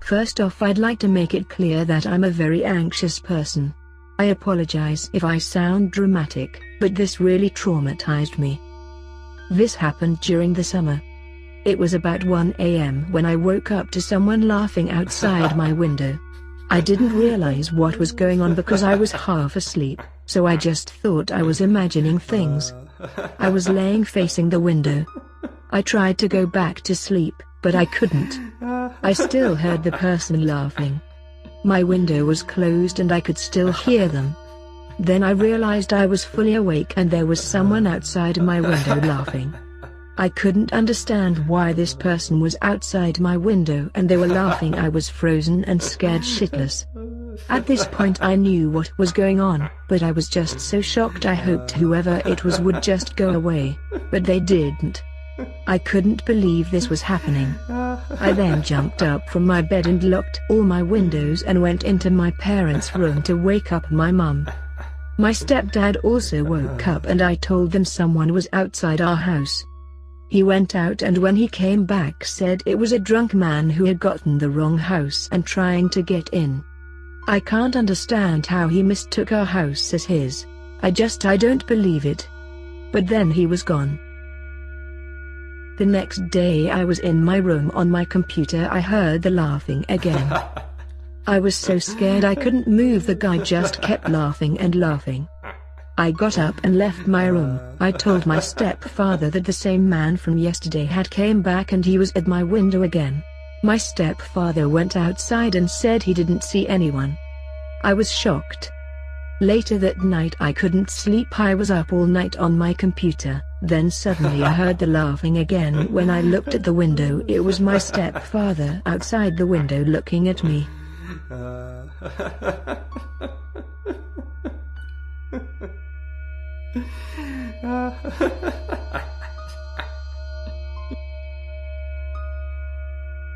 First off, I'd like to make it clear that I'm a very anxious person. I apologize if I sound dramatic, but this really traumatized me. This happened during the summer. It was about 1 a.m. when I woke up to someone laughing outside my window. I didn't realize what was going on because I was half asleep, so I just thought I was imagining things. I was laying facing the window. I tried to go back to sleep, but I couldn't. I still heard the person laughing. My window was closed and I could still hear them. Then I realized I was fully awake and there was someone outside my window laughing. I couldn't understand why this person was outside my window and they were laughing. I was frozen and scared shitless. At this point I knew what was going on, but I was just so shocked. I hoped whoever it was would just go away, but they didn't. I couldn't believe this was happening. I then jumped up from my bed and locked all my windows and went into my parents' room to wake up my mum. My stepdad also woke up and I told them someone was outside our house. He went out and when he came back said it was a drunk man who had gotten the wrong house and trying to get in. I can't understand how he mistook our house as his. I don't believe it. But then he was gone. The next day I was in my room on my computer. I heard the laughing again. I was so scared I couldn't move. The guy just kept laughing and laughing. I got up and left my room. I told my stepfather that the same man from yesterday had came back and he was at my window again. My stepfather went outside and said he didn't see anyone. I was shocked. Later that night I couldn't sleep. I was up all night on my computer. Then suddenly I heard the laughing again. When I looked at the window, it was my stepfather outside the window looking at me.